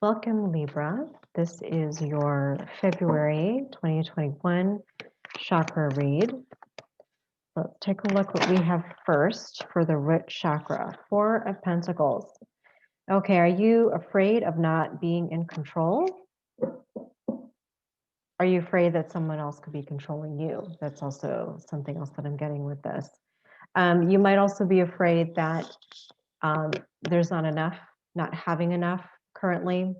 Welcome, Libra. This is your February 2021 chakra read. Let's take a look what we have first for the root chakra, Four of Pentacles. Okay, are you afraid of not being in control? Are you afraid that someone else could be controlling you? That's also something else that I'm getting with this. You might also be afraid that there's not enough, not having enough currently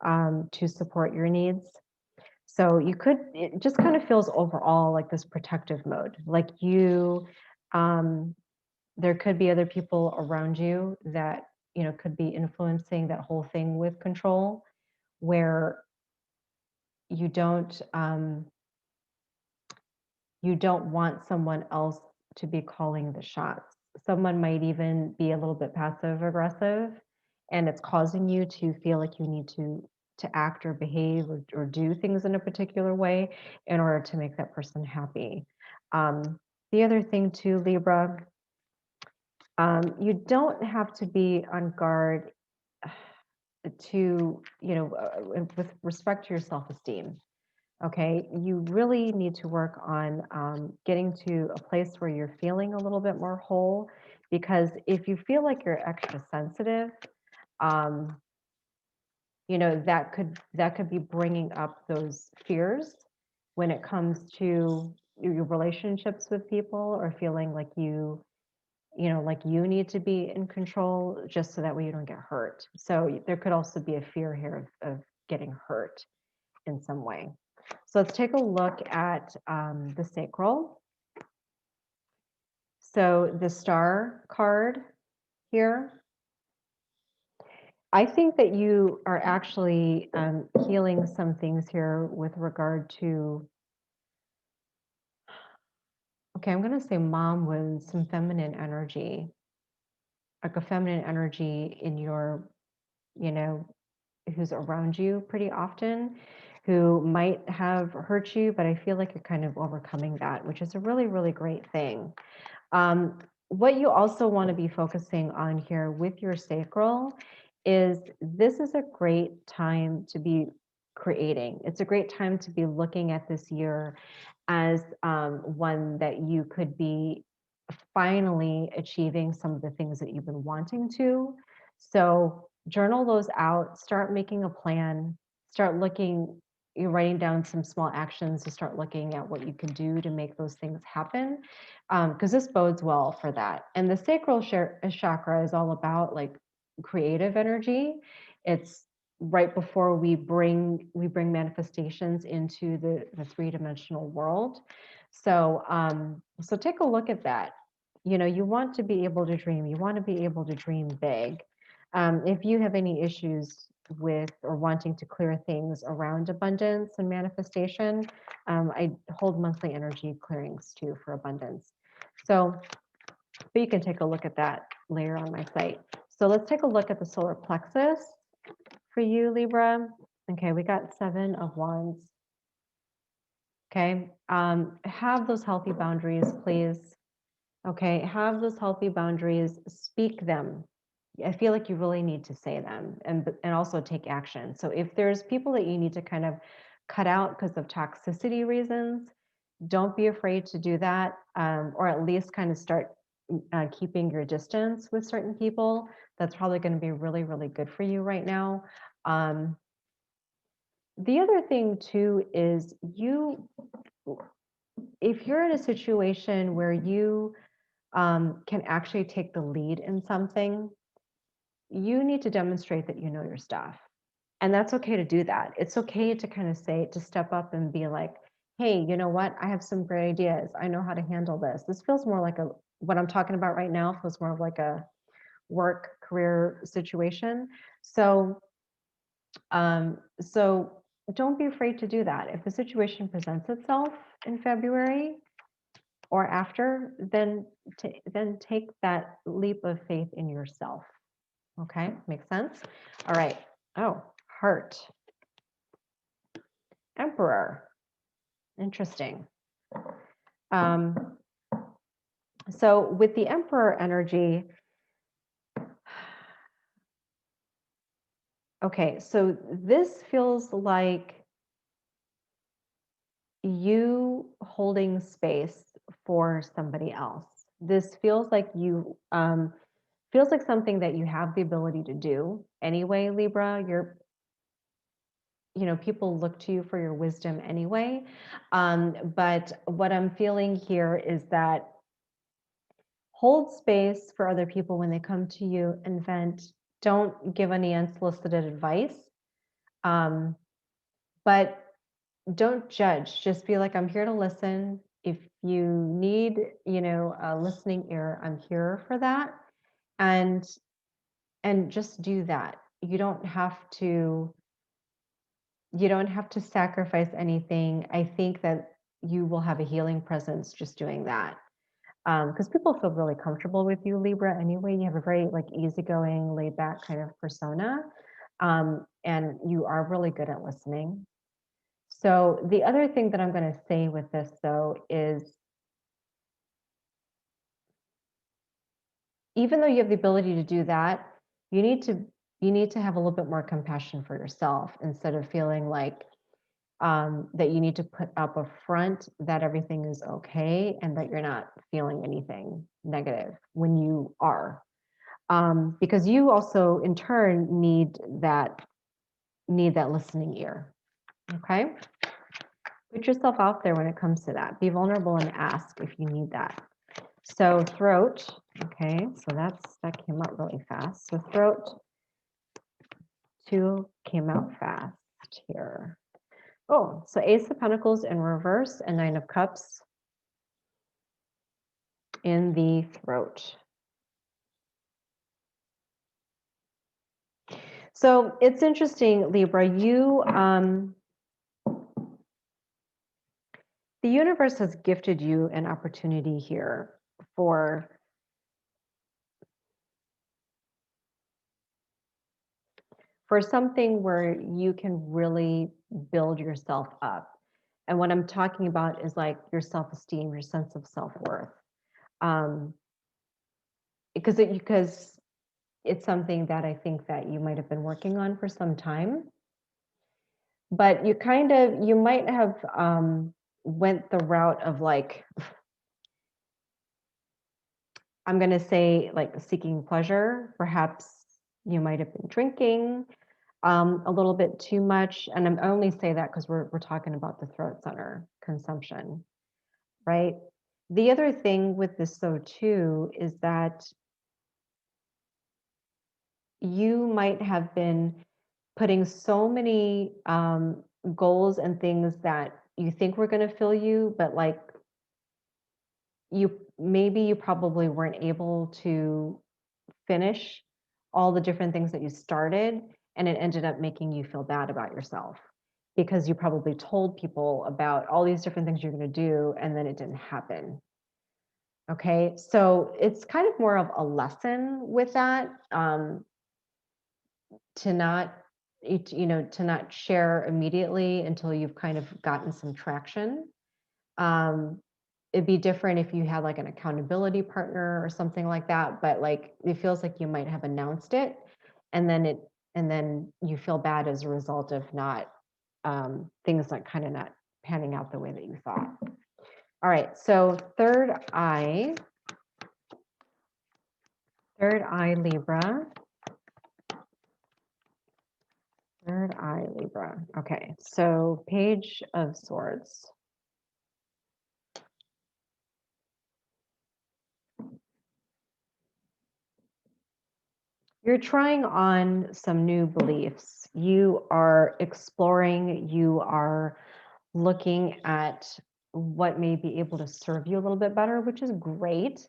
to support your needs. So it just kind of feels overall like this protective mode, like there could be other people around you that, could be influencing that whole thing with control, where you don't, you don't want someone else to be calling the shots. Someone might even be a little bit passive aggressive, and it's causing you to feel like you need to act or behave or do things in a particular way in order to make that person happy. The other thing too, Libra, you don't have to be on guard to, with respect to your self-esteem. Okay, you really need to work on getting to a place where you're feeling a little bit more whole, because if you feel like you're extra sensitive, um, that could be bringing up those fears when it comes to your relationships with people, or feeling like like you need to be in control just so that way you don't get hurt. So there could also be a fear here of getting hurt in some way. So let's take a look at the sacral. So the star card here, I think that you are actually healing some things here with regard to, okay, I'm going to say mom wounds, some feminine energy, like a feminine energy in your, you know, who's around you pretty often, who might have hurt you, but I feel like you're kind of overcoming that, which is a really, really great thing. What you also want to be focusing on here with your sacral is this is a great time to be creating. It's a great time to be looking at this year as one that you could be finally achieving some of the things that you've been wanting to. So journal those out, start making a plan, start looking, you're writing down some small actions to start looking at what you can do to make those things happen, because this bodes well for that. And the sacral chakra is all about like creative energy. It's right before we bring manifestations into the three-dimensional world. So so take a look at that. You want to be able to dream. You want to be able to dream big. If you have any issues with or wanting to clear things around abundance and manifestation, I hold monthly energy clearings too for abundance. So, but you can take a look at that later on my site. So let's take a look at the solar plexus for you, Libra. Okay, we got 7 of Wands. Okay, have those healthy boundaries, please. Okay, have those healthy boundaries, speak them. I feel like you really need to say them and also take action. So if there's people that you need to kind of cut out because of toxicity reasons, don't be afraid to do that, or at least kind of start keeping your distance with certain people. That's probably going to be really, really good for you right now. The other thing too is if you're in a situation where you can actually take the lead in something, you need to demonstrate that you know your stuff. And that's okay to do that. It's okay to kind of to step up and be like, hey, you know what? I have some great ideas. I know how to handle this. This feels more like what I'm talking about right now feels more of like a work career situation. So, so don't be afraid to do that. If the situation presents itself in February or after, then take that leap of faith in yourself. Okay, makes sense? All right. Oh, heart. Emperor. Interesting. So with the Emperor energy, Okay, so this feels like you holding space for somebody else. This feels like feels like something that you have the ability to do anyway, Libra. People look to you for your wisdom anyway. But what I'm feeling here is that hold space for other people when they come to you and vent. Don't give any unsolicited advice. But don't judge. Just be like, I'm here to listen. If you need, a listening ear, I'm here for that. And just do that. You don't have to sacrifice anything. I think that you will have a healing presence just doing that. Because people feel really comfortable with you, Libra, anyway. You have a very like easygoing, laid back kind of persona. And you are really good at listening. So the other thing that I'm going to say with this though is even though you have the ability to do that, you need to have a little bit more compassion for yourself instead of feeling like that you need to put up a front that everything is okay and that you're not feeling anything negative when you are. Because you also in turn need that listening ear. Okay. Put yourself out there when it comes to that. Be vulnerable and ask if you need that. So throat, okay, so that came out really fast. So throat 2 came out fast here. Oh, so Ace of Pentacles in reverse and 9 of Cups in the throat. So it's interesting, Libra, the universe has gifted you an opportunity here for something where you can really build yourself up. And what I'm talking about is like your self-esteem, your sense of self-worth. Because it's something that I think that you might have been working on for some time, but you might have went the route of like, I'm going to say like seeking pleasure. Perhaps you might have been drinking a little bit too much. And I only say that because we're talking about the throat center consumption, right? The other thing with this though too is that you might have been putting so many goals and things that you think were going to fill you, but like you probably weren't able to finish all the different things that you started, and it ended up making you feel bad about yourself because you probably told people about all these different things you're going to do and then it didn't happen. Okay, so it's kind of more of a lesson with that, to not to not share immediately until you've kind of gotten some traction. It'd be different if you had like an accountability partner or something like that, but like it feels like you might have announced it and then you feel bad as a result of not things like kind of not panning out the way that you thought. All right, so third eye Libra. Third eye Libra. Okay, so Page of Swords. You're trying on some new beliefs. You are exploring, you are looking at what may be able to serve you a little bit better, which is great.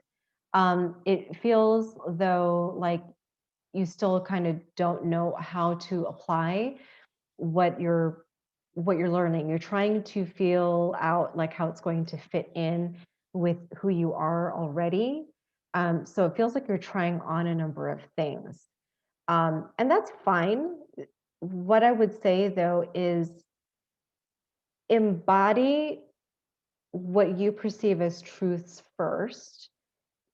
It feels though like you still kind of don't know how to apply what you're learning. You're trying to feel out like how it's going to fit in with who you are already. So it feels like you're trying on a number of things. And that's fine. What I would say though is embody what you perceive as truths first.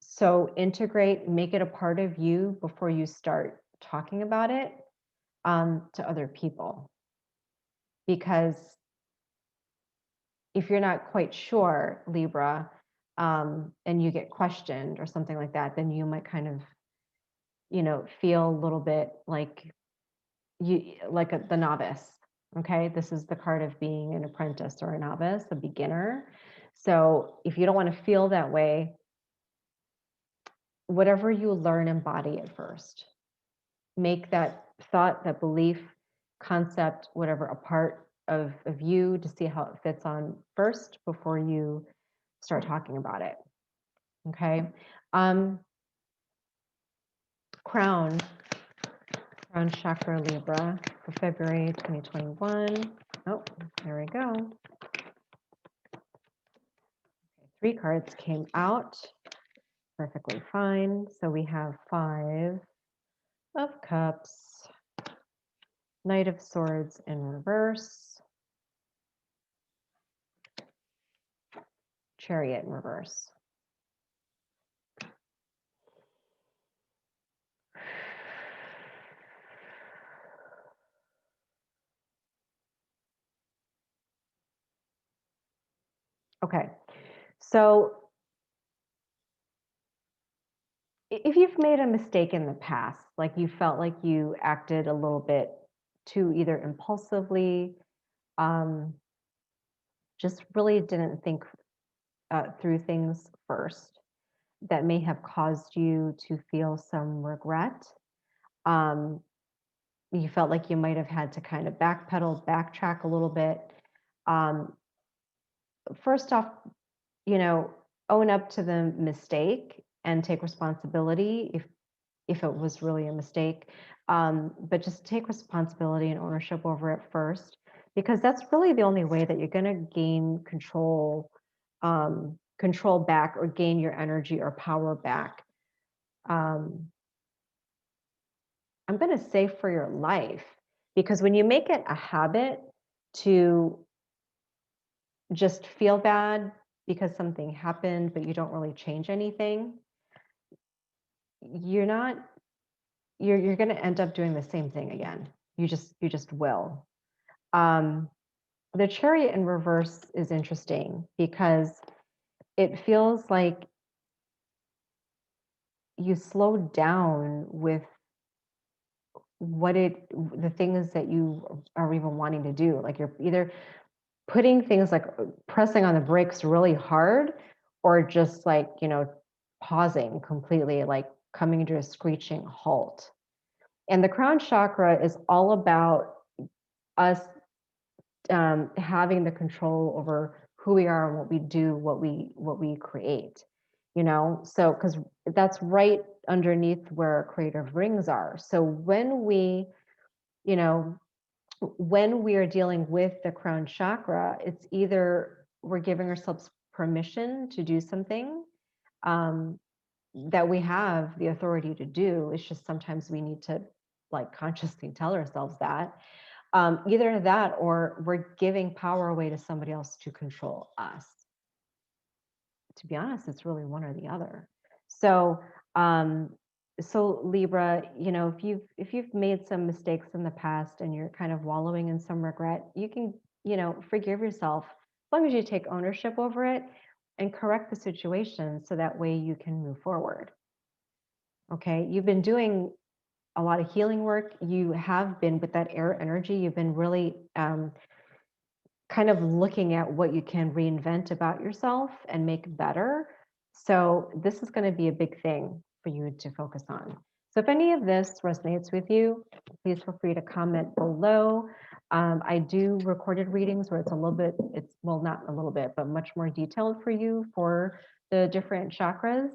So integrate, make it a part of you before you start talking about it. to other people. Because if you're not quite sure, Libra, and you get questioned or something like that, then you might kind of, feel a little bit like the novice. Okay, this is the card of being an apprentice or a novice, a beginner. So if you don't want to feel that way, whatever you learn, embody it first. Make that thought, that belief, concept, whatever, a part of you, to see how it fits on first before you start talking about it. Okay. Crown chakra, Libra, for February 2021. Oh, there we go. Okay, 3 cards came out. Perfectly fine. So we have 5 of Cups, Knight of Swords in reverse, Chariot in reverse. Okay, so if you've made a mistake in the past, like you felt like you acted a little bit too either impulsively, just really didn't think through things first, that may have caused you to feel some regret. You felt like you might have had to kind of backtrack a little bit. First off, own up to the mistake and take responsibility if it was really a mistake. But just take responsibility and ownership over it first, because that's really the only way that you're going to gain control back, or gain your energy or power back. I'm going to say for your life, because when you make it a habit to just feel bad because something happened, but you don't really change anything, you're going to end up doing the same thing again. You just will. The Chariot in reverse is interesting because it feels like you slowed down with the things that you are even wanting to do. Like you're either putting things, like pressing on the brakes really hard, or just like, pausing completely, like coming to a screeching halt. And the crown chakra is all about us having the control over who we are and what we do, what we create, so because that's right underneath where our creative rings are. So when we are dealing with the crown chakra, it's either we're giving ourselves permission to do something that we have the authority to do. It's just sometimes we need to consciously tell ourselves that. Either that, or we're giving power away to somebody else to control us. To be honest, it's really one or the other. So, Libra, if you've made some mistakes in the past and you're kind of wallowing in some regret, you can, forgive yourself as long as you take ownership over it and correct the situation, so that way you can move forward. Okay, you've been doing a lot of healing work. You have been, with that air energy, you've been really kind of looking at what you can reinvent about yourself and make better. So this is going to be a big thing for you to focus on. So if any of this resonates with you, please feel free to comment below. I do recorded readings where it's not a little bit, but much more detailed for you for the different chakras.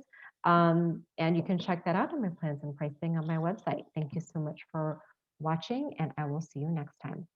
And you can check that out on my plans and pricing on my website. Thank you so much for watching, and I will see you next time.